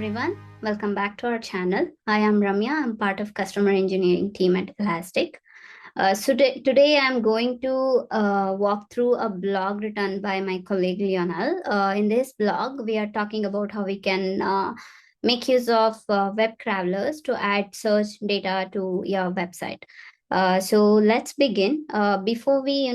everyone. Welcome back to our channel. I am Ramya. I'm part of customer engineering team at Elastic. Today I'm going to walk through a blog written by my colleague Lionel. In this blog, we are talking about how we can make use of web crawlers to add search data to your website. So let's begin. Before we,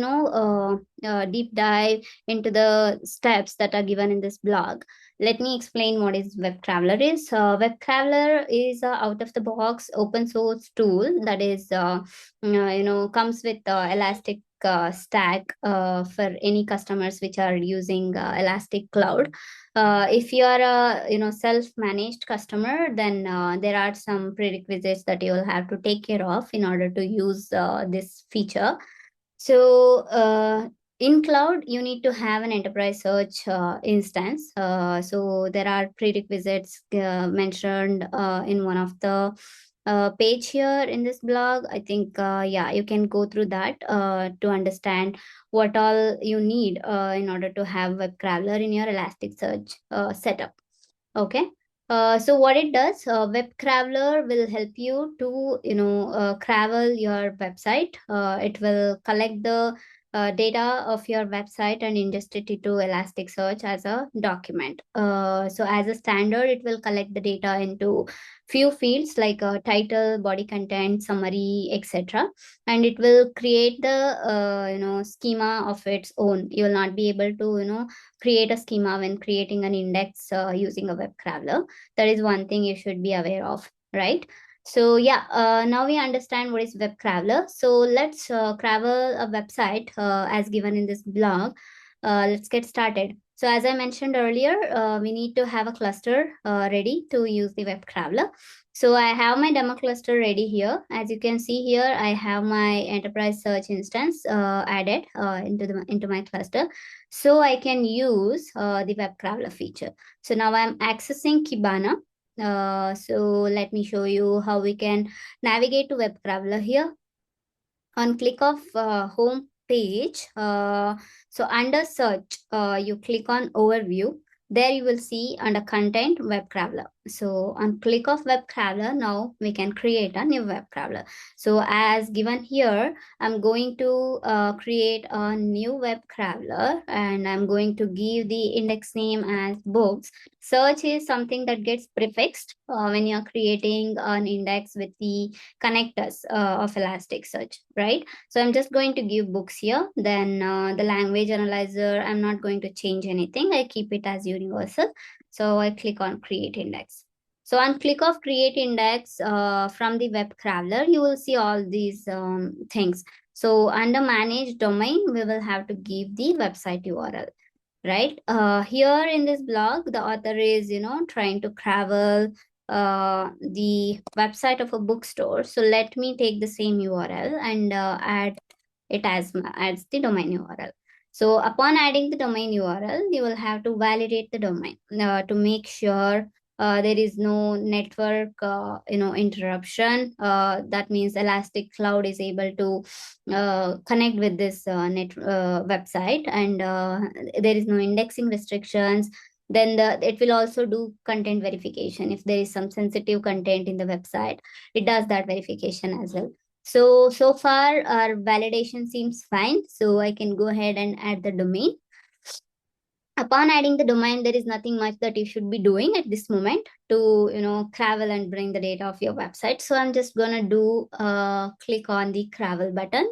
deep dive into the steps that are given in this blog, let me explain what is Web Traveler is. Web Traveler is a out of the box open source tool that is comes with Elastic stack for any customers which are using Elastic Cloud. If you are a self-managed customer, then there are some prerequisites that you will have to take care of in order to use this feature. So in cloud, you need to have an enterprise search instance. So there are prerequisites mentioned in one of the page here in this blog. I think, you can go through that to understand what all you need in order to have web crawler in your Elasticsearch setup. Okay. So what it does, web crawler will help you to, crawl your website. It will collect the data of your website and ingest it into Elasticsearch as a document. So as a standard, it will collect the data into few fields like title, body content, summary, etc. And it will create the, schema of its own. You will not be able to, create a schema when creating an index using a web crawler. That is one thing you should be aware of, right? So now we understand what is web crawler. So let's crawl a website as given in this blog. Let's get started. So as I mentioned earlier, we need to have a cluster ready to use the web crawler. So I have my demo cluster ready here. As you can see here, I have my enterprise search instance added into my cluster. So I can use the web crawler feature. So now I'm accessing Kibana. So let me show you how we can navigate to web crawler here. On click of home page, so under search, you click on overview. There you will see under content web crawler. So on click of web crawler, now we can create a new web crawler. So as given here, I'm going to create a new web crawler and I'm going to give the index name as books. Search is something that gets prefixed when you're creating an index with the connectors of Elasticsearch, right? So I'm just going to give books here. Then the language analyzer, I'm not going to change anything. I keep it as universal. So I click on create index. So on click of create index from the web crawler, you will see all these things. So under manage domain, we will have to give the website URL, right? Here in this blog, the author is, trying to crawl the website of a bookstore. So let me take the same URL and add it as the domain URL. So upon adding the domain URL, you will have to validate the domain to make sure there is no network, interruption. That means Elastic Cloud is able to connect with this website, and there is no indexing restrictions. Then it will also do content verification. If there is some sensitive content in the website, it does that verification as well. So far our validation seems fine. So I can go ahead and add the domain. Upon adding the domain, there is nothing much that you should be doing at this moment to, crawl and bring the data of your website. So I'm just going to do click on the crawl button.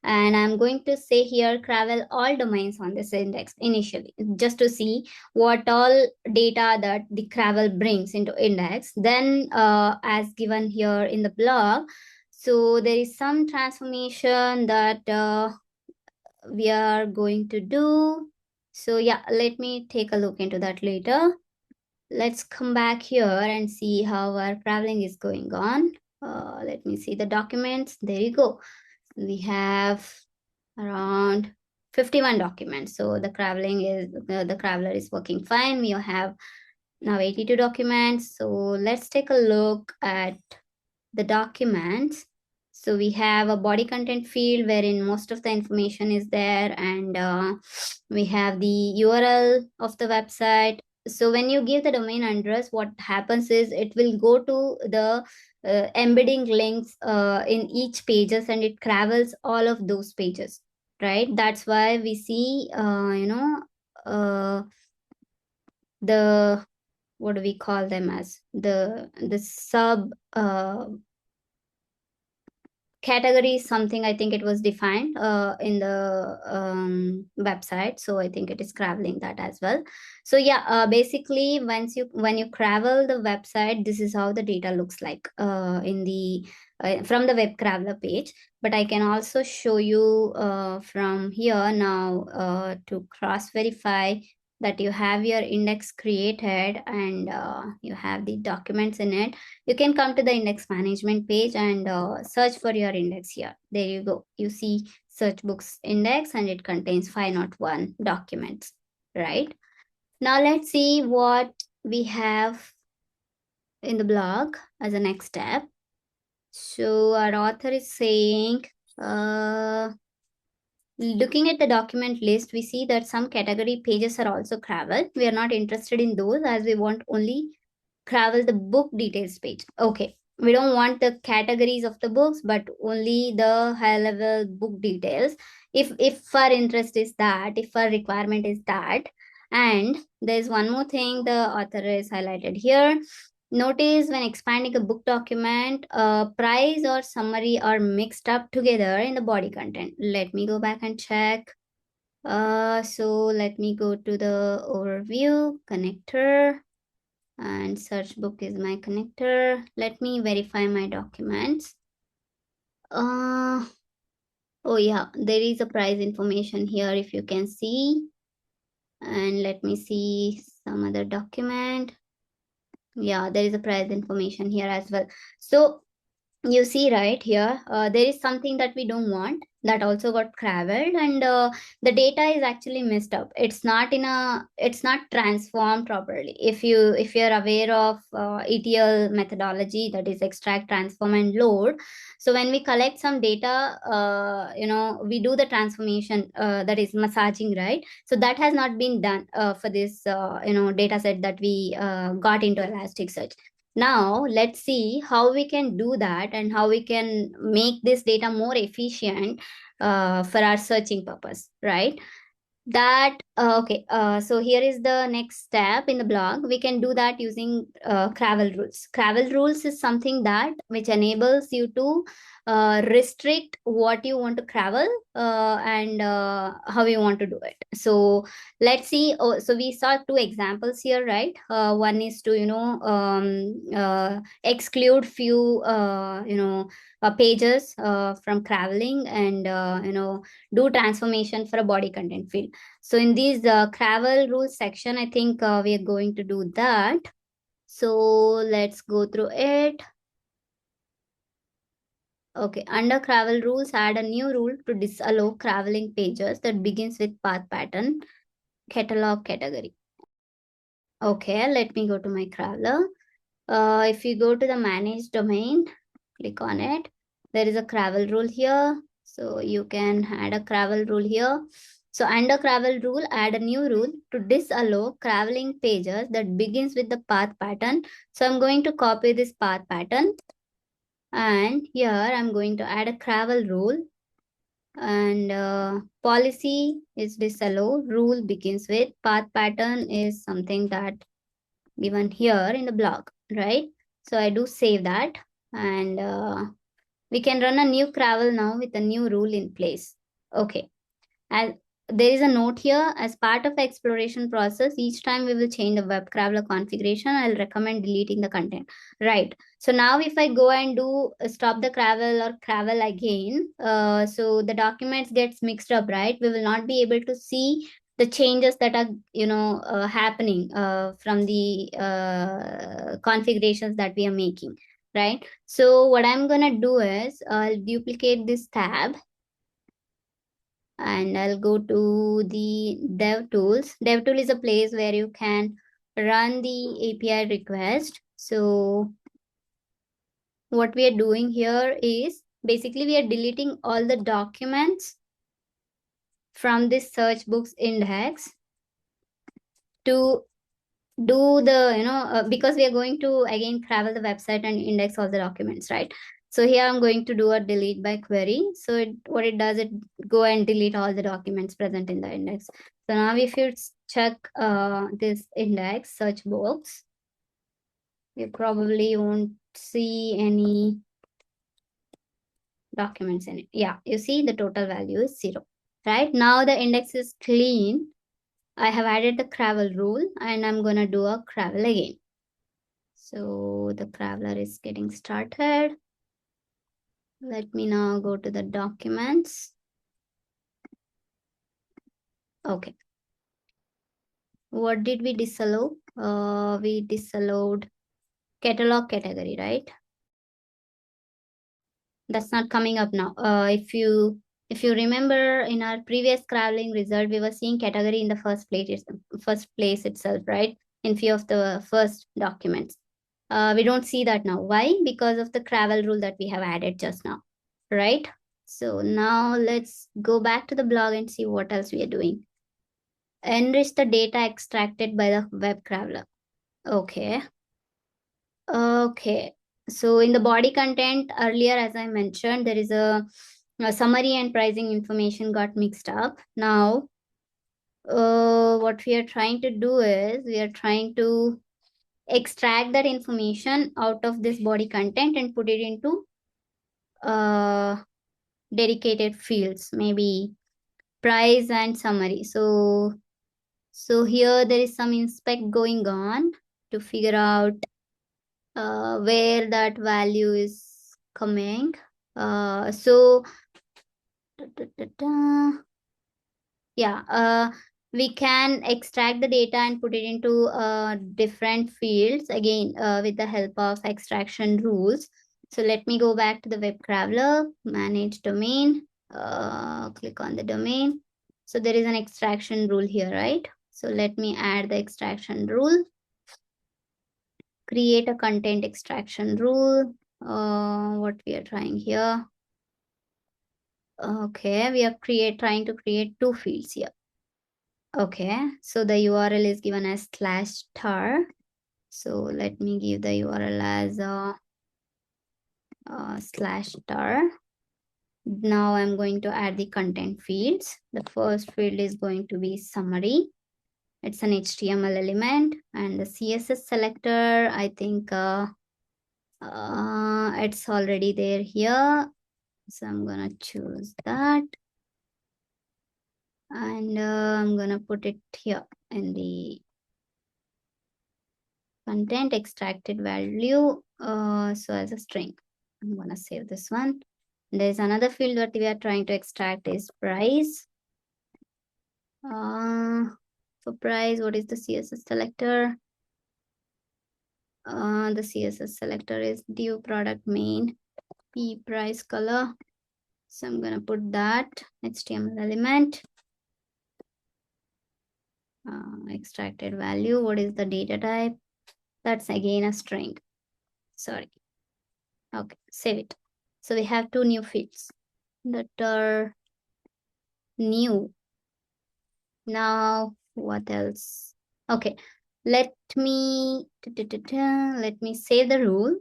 And I'm going to say here, crawl all domains on this index initially, just to see what all data that the crawl brings into index. Then as given here in the blog, so there is some transformation that we are going to do. So let me take a look into that later. Let's come back here and see how our crawling is going on. Let me see the documents. There you go. We have around 51 documents. So the crawler is working fine. We have now 82 documents. So let's take a look at the documents. So we have a body content field wherein most of the information is there, and we have the URL of the website. So when you give the domain address, what happens is it will go to the embedding links in each pages, and it travels all of those pages, right? That's why we see, the, what do we call them as, the sub category is something, I think it was defined in the website, so I think it is crawling that as well. So yeah, basically when you crawl the website, this is how the data looks like in the from the web crawler page. But I can also show you from here now to cross verify that you have your index created and you have the documents in it. You can come to the index management page and search for your index here. There you go. You see search books index, and it contains 501 documents, right? Now let's see what we have in the blog as a next step. So our author is saying, looking at the document list, we see that some category pages are also traveled. We are not interested in those, as we want only travel the book details page. Okay, we don't want the categories of the books, but only the high level book details. If our interest is that, if our requirement is that. And there's one more thing the author is highlighted here. Notice when expanding a book document, price or summary are mixed up together in the body content. Let me go back and check. So let me go to the overview connector, and search book is my connector. Let me verify my documents. Oh yeah, there is a price information here, if you can see. And let me see some other document. Yeah, there is a price information here as well. So you see right here, there is something that we don't want that also got traveled, and the data is actually messed up. It's not transformed properly. If you're aware of ETL methodology, that is extract, transform, and load. So when we collect some data, we do the transformation, that is massaging, right? So that has not been done for this data set that we got into Elasticsearch. Now, let's see how we can do that and how we can make this data more efficient for our searching purpose, right? So here is the next step in the blog. We can do that using Cravel rules. Cravel rules is something that which enables you to restrict what you want to Cravel and how you want to do it. So let's see. So we saw two examples here, right? One is to exclude few pages from Craveling, and do transformation for a body content field. So in this Cravel rules section, I think we are going to do that. So let's go through it. Okay, under Cravel rules, add a new rule to disallow Craveling pages that begins with path pattern catalog category. Okay, let me go to my Craveler. If you go to the manage domain, click on it. There is a Cravel rule here. So you can add a Cravel rule here. So under Cravel rule, add a new rule to disallow Craveling pages that begins with the path pattern. So I'm going to copy this path pattern. And here I'm going to add a Cravel rule. And policy is disallow. Rule begins with path pattern is something that given here in the blog, right? So I do save that, and we can run a new Cravel now with a new rule in place. Okay, and there is a note here: as part of exploration process, each time we will change the web Craveler configuration, I'll recommend deleting the content. Right. So now if I go and do stop the Cravel or Cravel again, so the documents gets mixed up, right? We will not be able to see the changes that are happening from the configurations that we are making, right? So what I'm gonna do is I'll duplicate this tab, and I'll go to the dev tools. Dev tool is a place where you can run the API request. So what we are doing here is basically we are deleting all the documents from this search books index to do the, because we are going to again travel the website and index all the documents, right? So here I'm going to do a delete by query. So what it does, it go and delete all the documents present in the index. So now if you check this index search box, you probably won't see any documents in it. Yeah, you see the total value is 0. Right now the index is clean. I have added the travel rule and I'm gonna do a travel again. So the traveler is getting started. Let me now go to the documents. Okay. What did we disallow? We disallowed catalog category, right? That's not coming up now. If you remember in our previous crawling result, we were seeing category in the first place itself, right? In few of the first documents. We don't see that now. Why? Because of the travel rule that we have added just now, right? So now let's go back to the blog and see what else we are doing. Enrich the data extracted by the web crawler. Okay. Okay. So in the body content earlier, as I mentioned, there is a summary and pricing information got mixed up. Now, what we are trying to do is we are trying to extract that information out of this body content and put it into dedicated fields, maybe price and summary. So here there is some inspect going on to figure out where that value is coming. So yeah, we can extract the data and put it into different fields again with the help of extraction rules. So let me go back to the web crawler, manage domain, click on the domain. So there is an extraction rule here, right? So let me add the extraction rule. Create a content extraction rule. What we are trying here. Okay, we are trying to create 2 fields here. Okay, so the URL is given as /star. So let me give the URL as /star. Now I'm going to add the content fields. The first field is going to be summary. It's an HTML element, and the CSS selector, I think it's already there here. So I'm gonna choose that. And I'm gonna put it here in the content extracted value, so as a string. I'm gonna save this one. There's another field that we are trying to extract is price. For price, what is the CSS selector? The CSS selector is div product main p price color. So I'm gonna put that HTML element. Extracted value, what is the data type? That's again a string. Sorry. Okay, save it. So we have 2 new fields that are new. Now, what else? Okay, let me save the rule.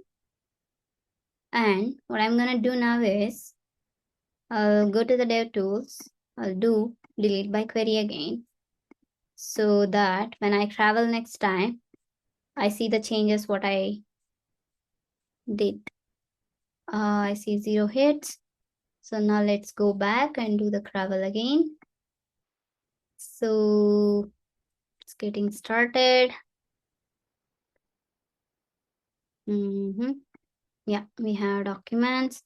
And what I'm gonna do now is I'll go to the dev tools. I'll do delete by query again, so that when I travel next time, I see the changes what I did. I see 0 hits. So now let's go back and do the travel again. So it's getting started. Yeah, we have documents.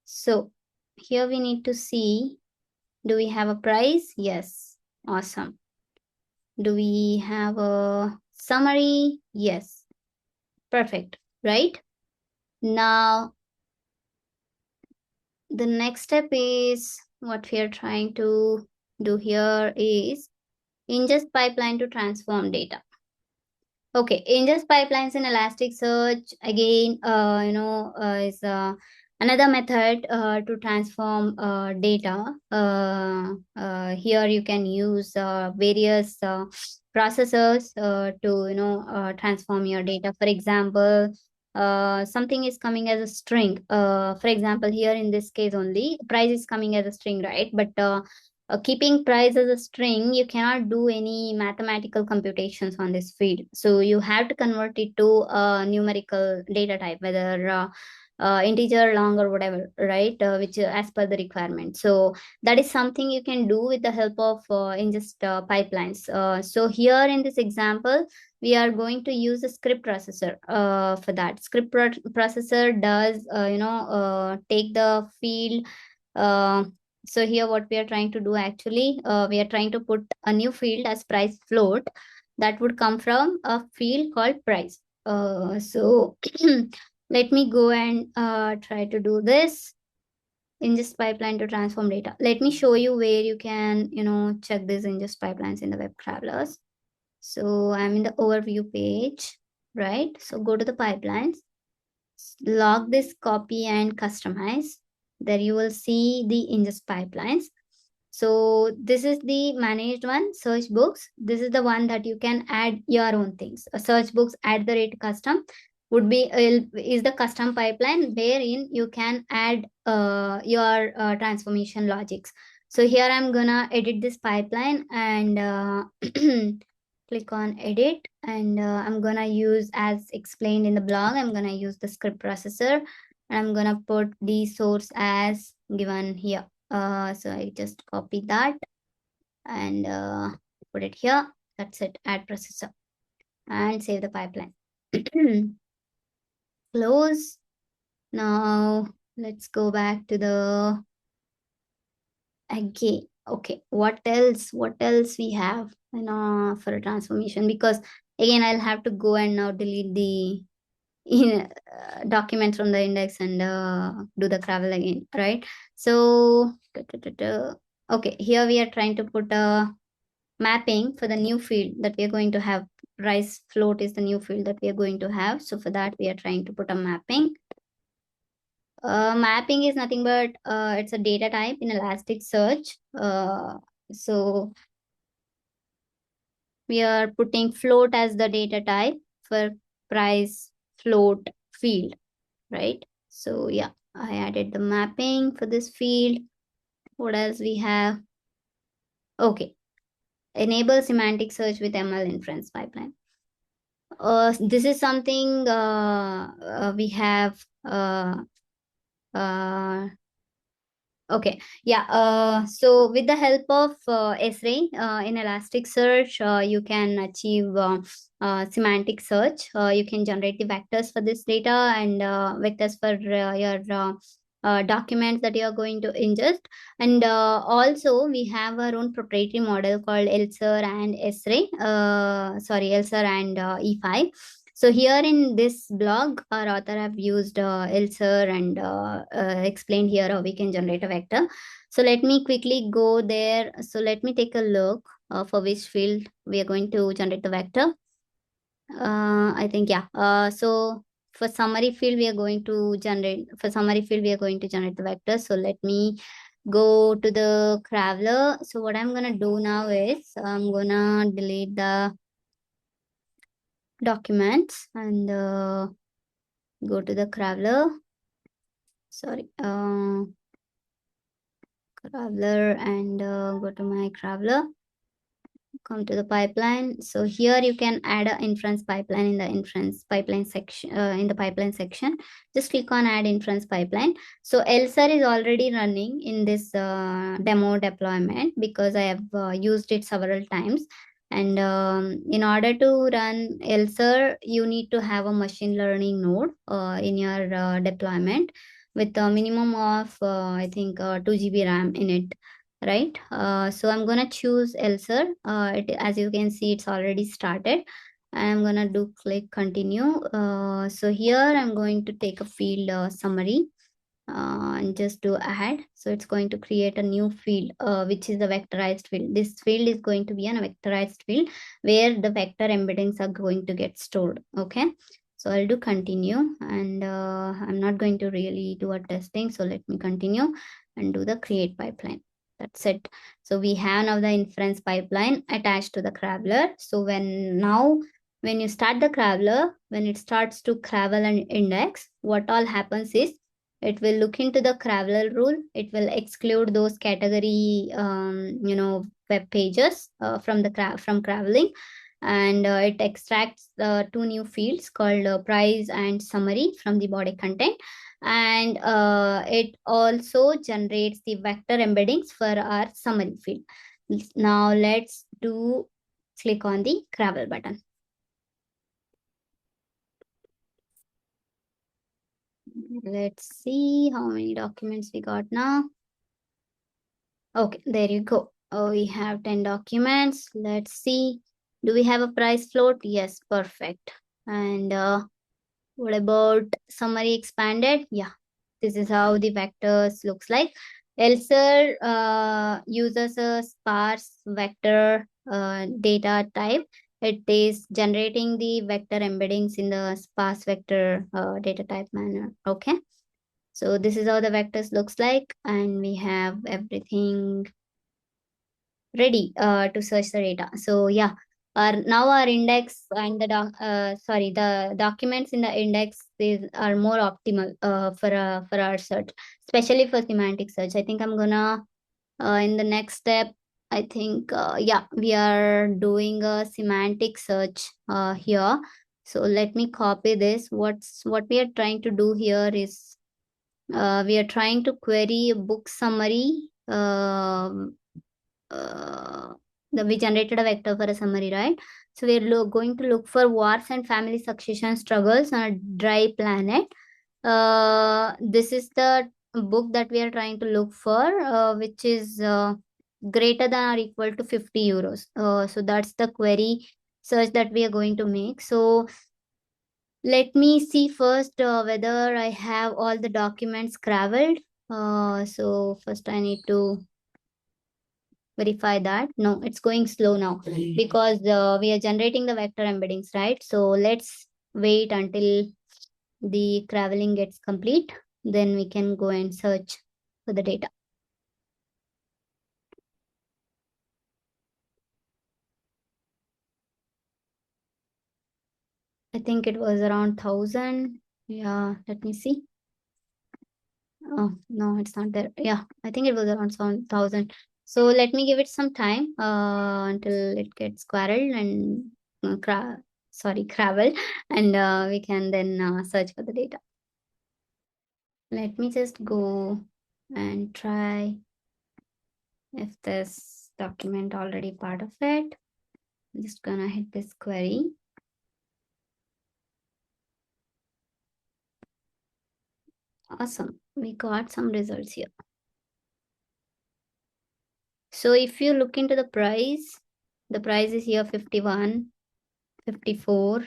So here we need to see, do we have a price? Yes, awesome. Do we have a summary? Yes, perfect, right? Now, the next step is what we are trying to do here is ingest pipeline to transform data. Okay, ingest pipelines in Elasticsearch again, is Another method to transform data, here you can use various processors to transform your data. For example, something is coming as a string. For example, here in this case only, price is coming as a string, right? But keeping price as a string, you cannot do any mathematical computations on this field. So you have to convert it to a numerical data type, whether integer, long, or whatever, right? Which as per the requirement. So that is something you can do with the help of ingest pipelines. So here in this example, we are going to use a script processor for that. Processor does take the field. So here what we are trying to do, actually, we are trying to put a new field as price float that would come from a field called price. So let me go and try to do this ingest pipeline to transform data. Let me show you where you can, check these ingest pipelines in the web travelers. So I'm in the overview page, right? So go to the pipelines, log this copy and customize. There you will see the ingest pipelines. So this is the managed one, search books. This is the one that you can add your own things. A search books at the rate custom would be is the custom pipeline wherein you can add your transformation logics. So here I'm gonna edit this pipeline and click on edit, and I'm gonna use, as explained in the blog, I'm gonna use the script processor, and I'm gonna put the source as given here. So I just copy that and put it here. That's it. Add processor and save the pipeline. Close. Now let's go back to the again. Okay, what else? What else we have, for a transformation? Because again, I'll have to go and now delete the document from the index and do the travel again, right? So okay, here we are trying to put a mapping for the new field that we are going to have. Price float is the new field that we are going to have. So for that, we are trying to put a mapping. Mapping is nothing but it's a data type in Elasticsearch. So we are putting float as the data type for price float field, right? So yeah, I added the mapping for this field. What else we have? Okay, enable semantic search with ML inference pipeline. This is something we have okay, yeah. So with the help of SRAY in Elasticsearch, you can achieve semantic search. You can generate the vectors for this data and vectors for your documents that you are going to ingest. And also, we have our own proprietary model called ELSER and SRAY. Sorry, ELSER and E5. So here in this blog, our author have used ELSER and explained here how we can generate a vector. So let me quickly go there. So let me take a look for which field we are going to generate the vector. I think, yeah. So for summary field, we are going to generate, the vector. So let me go to the Crawler. So what I'm going to do now is I'm going to delete the documents and go to the Crawler. Sorry, Crawler, and go to my Crawler. Come to the pipeline. So here you can add an inference pipeline in the inference pipeline section. In the pipeline section, just click on add inference pipeline. So ELSER is already running in this demo deployment because I have used it several times. And in order to run ELSER, you need to have a machine learning node in your deployment with a minimum of I think 2 GB RAM in it, right? So I'm gonna choose ELSER. As you can see, it's already started. I'm gonna do click continue. So here I'm going to take a field summary and just do add. So it's going to create a new field, which is the vectorized field. This field is going to be a vectorized field where the vector embeddings are going to get stored. Okay. So I'll do continue, and I'm not going to really do a testing. So let me continue and do the create pipeline. That's it. So we have now the inference pipeline attached to the crawler. So when you start the crawler, when it starts to crawl and index, what all happens is it will look into the crawler rule. It will exclude those category, web pages from crawling, and it extracts the two new fields called price and summary from the body content, and it also generates the vector embeddings for our summary field. Now let's do click on the Gravel button. Let's see how many documents we got now. Okay, there you go. We have 10 documents. Let's see. Do we have a price float? Yes, perfect. And what about summary expanded? Yeah, this is how the vectors looks like. Elser uses a sparse vector data type. It is generating the vector embeddings in the sparse vector data type manner. Okay. So this is how the vectors looks like, and we have everything ready to search the data. So yeah, our index and the documents in the index are more optimal for our search, especially for semantic search. I think I'm gonna in the next step. I think yeah, we are doing a semantic search here. So let me copy this. What we are trying to do here is we are trying to query a book summary. Uh, we generated a vector for a summary, right? So we're going to look for wars and family succession struggles on a dry planet. This is the book that we are trying to look for, which is greater than or equal to 50 euros. So that's the query search that we are going to make. So let me see first whether I have all the documents cravelled. So first I need to verify that. No, it's going slow now because we are generating the vector embeddings, right? So let's wait until the crawling gets complete. Then we can go and search for the data. I think it was around 1,000. Yeah, let me see. Oh, no, it's not there. Yeah, I think it was around 1,000. So let me give it some time until it gets quarreled and cravel, and we can then search for the data. Let me just go and try if this document already part of it. I'm just gonna hit this query. Awesome, we got some results here. So if you look into the price is here 51, 54,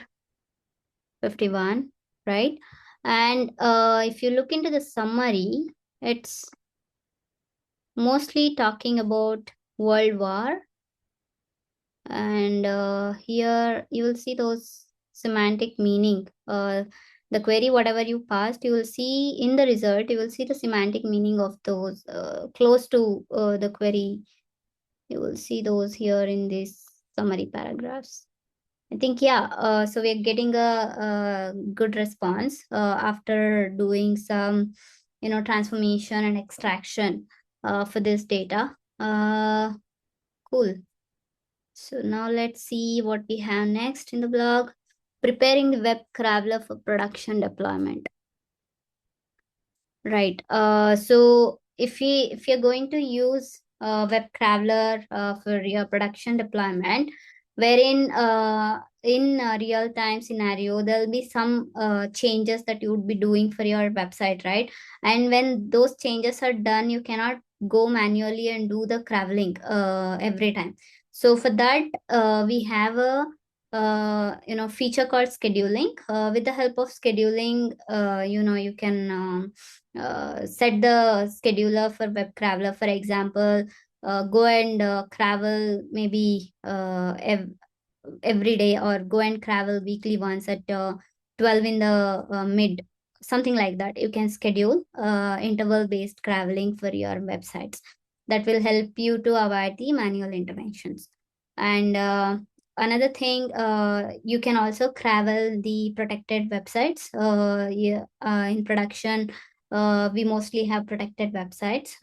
51, right? And if you look into the summary, it's mostly talking about World War. And here you will see those semantic meaning. The query, whatever you passed, you will see in the result, you will see the semantic meaning of those close to the query. You will see those here in these summary paragraphs. I think, yeah, so we're getting a good response after doing some, transformation and extraction for this data. Cool. So now let's see what we have next in the blog. Preparing the web crawler for production deployment. Right. So if you're going to use web crawler for your production deployment, wherein in a real time scenario there'll be some changes that you would be doing for your website, right? And when those changes are done, you cannot go manually and do the crawling every time. So for that, we have a feature called scheduling. With the help of scheduling, you can set the scheduler for web crawler. For example, go and crawl maybe every day, or go and crawl weekly once at 12 in the mid, something like that. You can schedule interval based traveling for your websites. That will help you to avoid the manual interventions. And another thing, you can also travel the protected websites. Yeah, in production, we mostly have protected websites.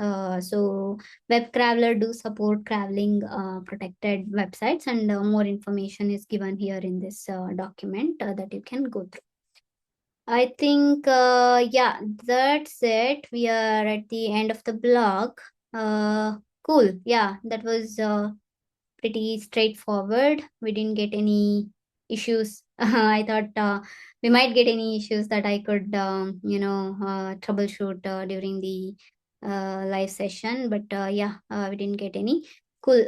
So web crawler do support crawling protected websites, and more information is given here in this document that you can go through. I think, yeah, that's it. We are at the end of the blog. Cool. Yeah, that was pretty straightforward. We didn't get any issues. I thought we might get any issues that I could, troubleshoot during the live session. But yeah, we didn't get any. Cool.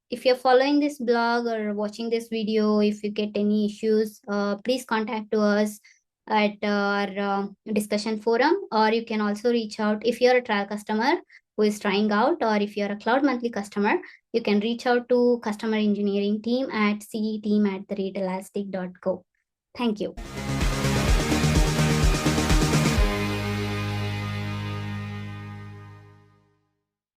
If you're following this blog or watching this video, if you get any issues, please contact to us at our discussion forum, or you can also reach out if you're a trial customer who is trying out, or if you're a cloud monthly customer, you can reach out to customer engineering team at ceteam@elastic.co. Thank you.